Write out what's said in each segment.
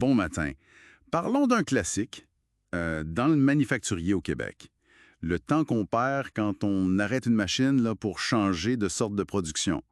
bon matin. Parlons d'un classique dans le manufacturier au Québec. Le temps qu'on perd quand on arrête une machine là, pour changer de sorte de production.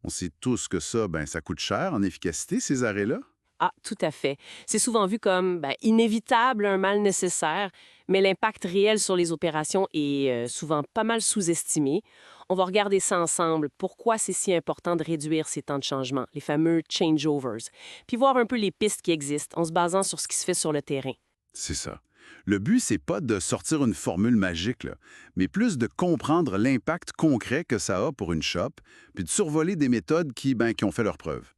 On sait tous que ça, ça coûte cher en efficacité, ces arrêts-là. Ah, tout à fait. C'est souvent vu comme inévitable, un mal nécessaire, mais l'impact réel sur les opérations est souvent pas mal sous-estimé. On va regarder ça ensemble, pourquoi c'est si important de réduire ces temps de changement, les fameux changeovers, puis voir un peu les pistes qui existent en se basant sur ce qui se fait sur le terrain. C'est ça. Le but, c'est pas de sortir une formule magique, là, mais plus de comprendre l'impact concret que ça a pour une shop, puis de survoler des méthodes qui ont fait leurs preuves.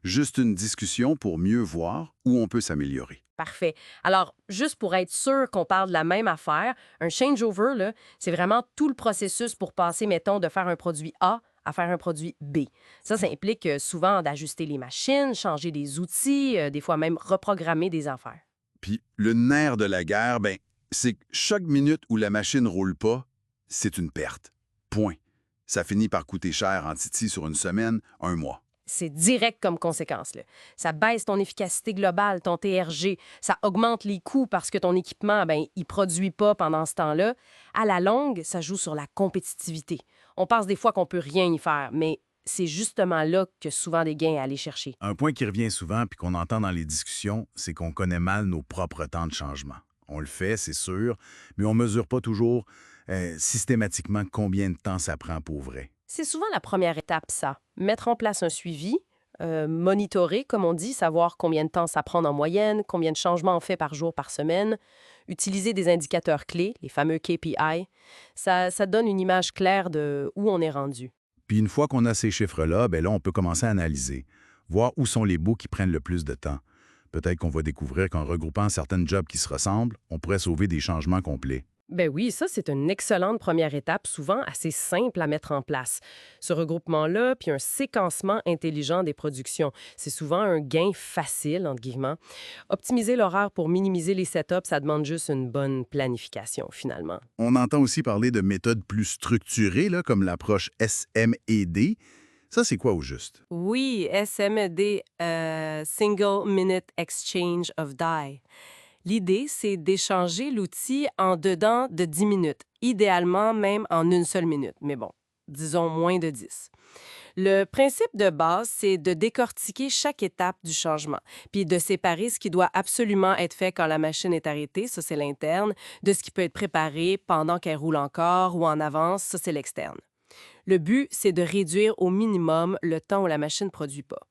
Juste une discussion pour mieux voir où on peut s'améliorer. Parfait. Alors, juste pour être sûr qu'on parle de la même affaire, un changeover, là, c'est vraiment tout le processus pour passer, mettons, de faire un produit A à faire un produit B. Ça implique souvent d'ajuster les machines, changer des outils, des fois même reprogrammer des affaires. Puis le nerf de la guerre, c'est que chaque minute où la machine roule pas, c'est une perte. Point. Ça finit par coûter cher en Titi sur une semaine, un mois. C'est direct comme conséquence, là. Ça baisse ton efficacité globale, ton TRG. Ça augmente les coûts parce que ton équipement, il produit pas pendant ce temps-là. À la longue, ça joue sur la compétitivité. On pense des fois qu'on peut rien y faire, mais c'est justement là que souvent des gains à aller chercher. Un point qui revient souvent puis qu'on entend dans les discussions, c'est qu'on connaît mal nos propres temps de changement. On le fait, c'est sûr, mais on ne mesure pas toujours systématiquement combien de temps ça prend pour vrai. C'est souvent la première étape, ça. Mettre en place un suivi, monitorer, comme on dit, savoir combien de temps ça prend en moyenne, combien de changements on fait par jour, par semaine, utiliser des indicateurs clés, les fameux KPI. Ça donne une image claire de où on est rendu. Puis une fois qu'on a ces chiffres-là, là, on peut commencer à analyser, voir où sont les bouts qui prennent le plus de temps. Peut-être qu'on va découvrir qu'en regroupant certaines jobs qui se ressemblent, on pourrait sauver des changements complets. Ben oui, ça, c'est une excellente première étape, souvent assez simple à mettre en place. Ce regroupement-là, puis un séquencement intelligent des productions, c'est souvent un gain facile, entre guillemets. Optimiser l'horaire pour minimiser les setups, ça demande juste une bonne planification, finalement. On entend aussi parler de méthodes plus structurées, là, comme l'approche SMED. Ça, c'est quoi au juste? Oui, SMED, Single Minute Exchange of Die. L'idée, c'est d'échanger l'outil en dedans de 10 minutes, idéalement même en une seule minute, mais bon, disons moins de 10. Le principe de base, c'est de décortiquer chaque étape du changement, puis de séparer ce qui doit absolument être fait quand la machine est arrêtée, ça c'est l'interne, de ce qui peut être préparé pendant qu'elle roule encore ou en avance, ça c'est l'externe. Le but, c'est de réduire au minimum le temps où la machine ne produit pas.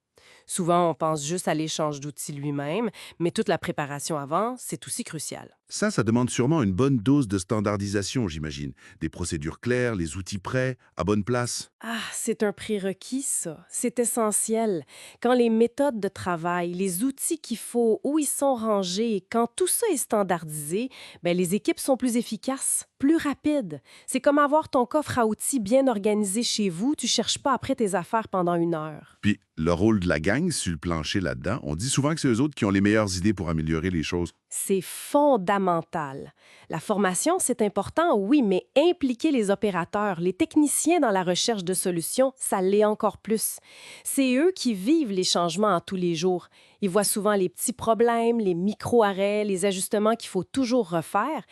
Souvent, on pense juste à l'échange d'outils lui-même, mais toute la préparation avant, c'est aussi crucial. Ça demande sûrement une bonne dose de standardisation, j'imagine. Des procédures claires, les outils prêts, à bonne place. Ah, c'est un prérequis, ça. C'est essentiel. Quand les méthodes de travail, les outils qu'il faut, où ils sont rangés, quand tout ça est standardisé, les équipes sont plus efficaces, plus rapides. C'est comme avoir ton coffre à outils bien organisé chez vous. Tu cherches pas après tes affaires pendant 1 heure. Puis, le rôle de la gang sur le plancher là-dedans, on dit souvent que c'est eux autres qui ont les meilleures idées pour améliorer les choses. C'est fondamental. La formation, c'est important, oui, mais impliquer les opérateurs, les techniciens dans la recherche de solutions, ça l'est encore plus. C'est eux qui vivent les changements à tous les jours. Ils voient souvent les petits problèmes, les micro-arrêts, les ajustements qu'il faut toujours refaire,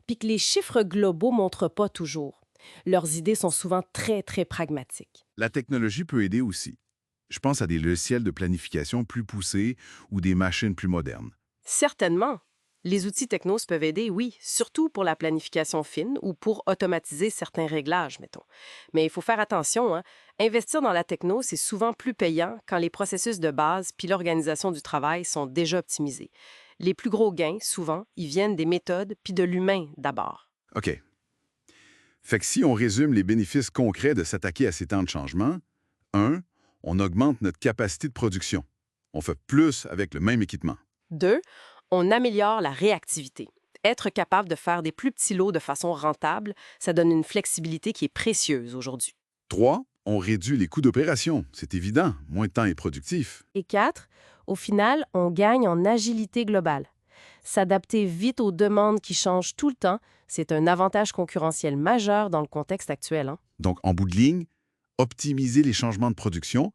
puis que les chiffres globaux ne montrent pas toujours. Leurs idées sont souvent très, très pragmatiques. La technologie peut aider aussi. Je pense à des logiciels de planification plus poussés ou des machines plus modernes. Certainement. Les outils technos peuvent aider, oui, surtout pour la planification fine ou pour automatiser certains réglages, mettons. Mais il faut faire attention, hein. Investir dans la techno, c'est souvent plus payant quand les processus de base puis l'organisation du travail sont déjà optimisés. Les plus gros gains, souvent, ils viennent des méthodes puis de l'humain d'abord. OK. Fait que si on résume les bénéfices concrets de s'attaquer à ces temps de changement, 1. On augmente notre capacité de production. On fait plus avec le même équipement. 2. On améliore la réactivité. Être capable de faire des plus petits lots de façon rentable, ça donne une flexibilité qui est précieuse aujourd'hui. 3. On réduit les coûts d'opération. C'est évident, moins de temps est productif. Et 4, au final, on gagne en agilité globale. S'adapter vite aux demandes qui changent tout le temps, c'est un avantage concurrentiel majeur dans le contexte actuel, hein? Donc, en bout de ligne, optimiser les changements de production,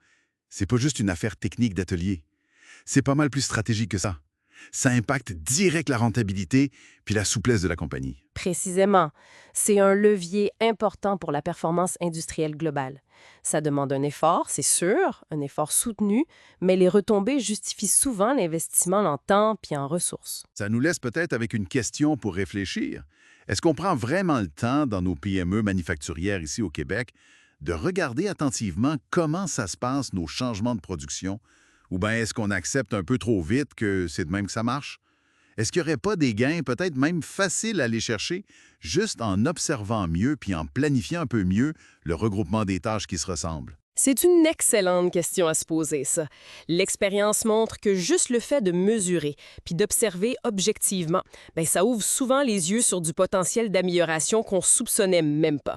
c'est pas juste une affaire technique d'atelier. C'est pas mal plus stratégique que ça. Ça impacte direct la rentabilité puis la souplesse de la compagnie. Précisément, c'est un levier important pour la performance industrielle globale. Ça demande un effort, c'est sûr, un effort soutenu, mais les retombées justifient souvent l'investissement en temps puis en ressources. Ça nous laisse peut-être avec une question pour réfléchir. Est-ce qu'on prend vraiment le temps dans nos PME manufacturières ici au Québec de regarder attentivement comment ça se passe, nos changements de production? Ou bien est-ce qu'on accepte un peu trop vite que c'est de même que ça marche? Est-ce qu'il n'y aurait pas des gains peut-être même faciles à aller chercher juste en observant mieux puis en planifiant un peu mieux le regroupement des tâches qui se ressemblent? C'est une excellente question à se poser, ça. L'expérience montre que juste le fait de mesurer puis d'observer objectivement, ça ouvre souvent les yeux sur du potentiel d'amélioration qu'on soupçonnait même pas.